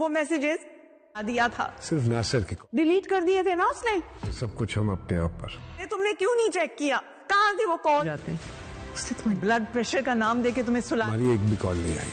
वो मैसेजेस दिया था, सिर्फ नासिर की डिलीट कर दिए थे ना उसने। सब कुछ हम अपने आप पर। तुमने क्यों नहीं चेक किया? कहाँ थे वो कॉल जाते? उसने तुम्हें ब्लड प्रेशर का नाम देके तुम्हें सुला। हमारी एक भी कॉल नहीं आई।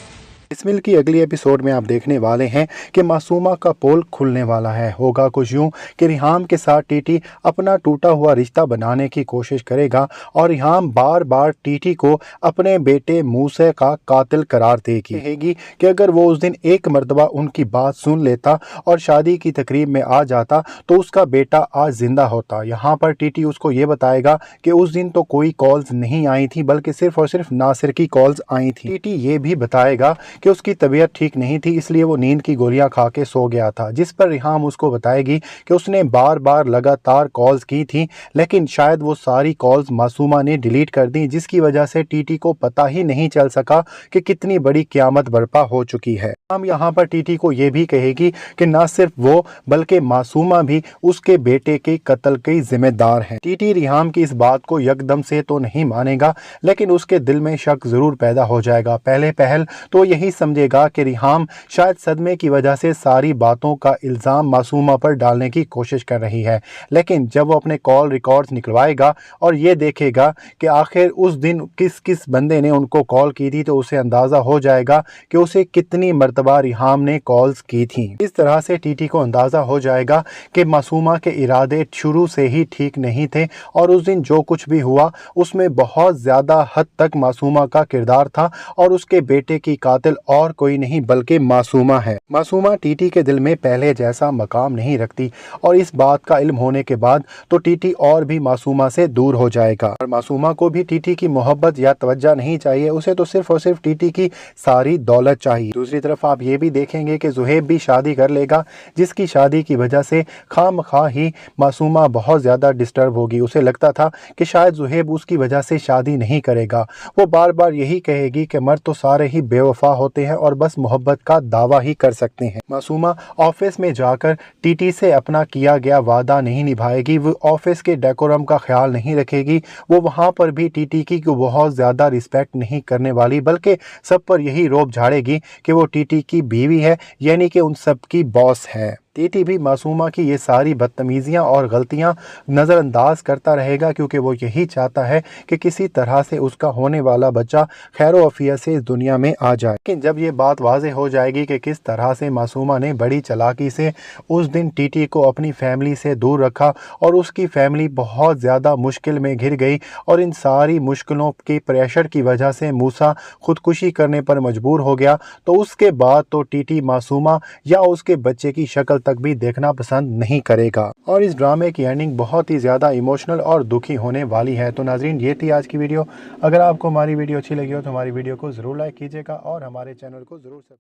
बिस्मिल की अगली एपिसोड में आप देखने वाले हैं कि मासूमा का पोल खुलने वाला है। होगा कुछ यूँ कि रिहाम के साथ टीटी अपना टूटा हुआ रिश्ता बनाने की कोशिश करेगा और रिहाम बार बार टीटी को अपने बेटे मूसा का कातिल करार देगी। कहेगी कि अगर वो उस दिन एक मर्तबा उनकी बात सुन लेता और शादी की तकरीब में आ जाता तो उसका बेटा आज जिंदा होता। यहाँ पर टीटी उसको ये बताएगा कि उस दिन तो कोई कॉल्स नहीं आई थी, बल्कि सिर्फ और सिर्फ नासिर की कॉल्स आई थी। टीटी ये भी बताएगा कि उसकी तबीयत ठीक नहीं थी, इसलिए वो नींद की गोलियां खा के सो गया था। जिस पर रिहाम उसको बताएगी कि उसने बार बार लगातार कॉल्स की थी, लेकिन शायद वो सारी कॉल्स मासूमा ने डिलीट कर दी, जिसकी वजह से टीटी को पता ही नहीं चल सका कि कितनी बड़ी क़यामत बर्पा हो चुकी है। हम यहाँ पर टीटी को ये भी कहेगी कि न सिर्फ वो बल्कि मासूमा भी उसके बेटे के कत्ल के जिम्मेदार हैं। टीटी रिहाम की इस बात को यकदम से तो नहीं मानेगा, लेकिन उसके दिल में शक जरूर पैदा हो जाएगा। पहले पहल तो यही समझेगा कि रिहाम शायद सदमे की वजह से सारी बातों का इल्ज़ाम मासूमा पर डालने की कोशिश कर रही है, लेकिन जब वो अपने कॉल रिकॉर्ड्स निकलवाएगा और ये देखेगा कि आखिर उस दिन किस किस बंदे ने उनको कॉल की थी, तो उसे अंदाज़ा हो जाएगा कि उसे कितनी मरतबा रिहाम ने कॉल्स की थी। इस तरह से टीटी को अंदाज़ा हो जाएगा कि मासूमा के इरादे शुरू से ही ठीक नहीं थे और उस दिन जो कुछ भी हुआ उसमें बहुत ज़्यादा हद तक मासूमा का किरदार था और उसके बेटे की कातिल और कोई नहीं बल्कि मासूमा है। मासूमा टीटी के दिल में पहले जैसा मकाम नहीं रखती और इस बात का इल्म होने के बाद तो टीटी और भी मासूमा से दूर हो जाएगा। और मासूमा को भी टीटी की मोहब्बत या तवज्जो नहीं चाहिए, उसे तो सिर्फ और सिर्फ टीटी की सारी दौलत चाहिए। दूसरी तरफ आप ये भी देखेंगे कि ज़ुहैब भी शादी कर लेगा, जिसकी शादी की वजह से खामखा ही मासूमा बहुत ज़्यादा डिस्टर्ब होगी। उसे लगता था कि शायद ज़ुहैब उसकी वजह से शादी नहीं करेगा। वो बार बार यही कहेगी कि मर्द तो सारे ही बेवफा होते हैं और बस मोहब्बत का दावा ही कर सकते हैं। मासूमा ऑफिस में जाकर टीटी से अपना किया गया वादा नहीं निभाएगी, वो ऑफिस के डेकोरम का ख्याल नहीं रखेगी, वो वहाँ पर भी टीटी की बहुत ज़्यादा रिस्पेक्ट नहीं करने वाली, बल्कि सब पर यही रोब झाड़ेगी कि वो टीटी की बीवी है, यानी कि उन सब की बॉस है। टीटी भी मासूमा की ये सारी बदतमीज़ियाँ और गलतियाँ नज़रअंदाज करता रहेगा, क्योंकि वो यही चाहता है कि किसी तरह से उसका होने वाला बच्चा खैर आफियत से इस दुनिया में आ जाए। लेकिन जब ये बात वाज़ेह हो जाएगी कि किस तरह से मासूमा ने बड़ी चालाकी से उस दिन टीटी को अपनी फैमिली से दूर रखा और उसकी फैमिली बहुत ज़्यादा मुश्किल में घिर गई और इन सारी मुश्किलों के प्रेशर की वजह से मूसा खुदकुशी करने पर मजबूर हो गया, तो उसके बाद तो टीटी मासूमा या उसके बच्चे की शक्ल तक भी देखना पसंद नहीं करेगा। और इस ड्रामे की एंडिंग बहुत ही ज़्यादा इमोशनल और दुखी होने वाली है। तो नाजरीन, ये थी आज की वीडियो। अगर आपको हमारी वीडियो अच्छी लगी हो तो हमारी वीडियो को ज़रूर लाइक कीजिएगा और हमारे चैनल को ज़रूर सब्सक्राइब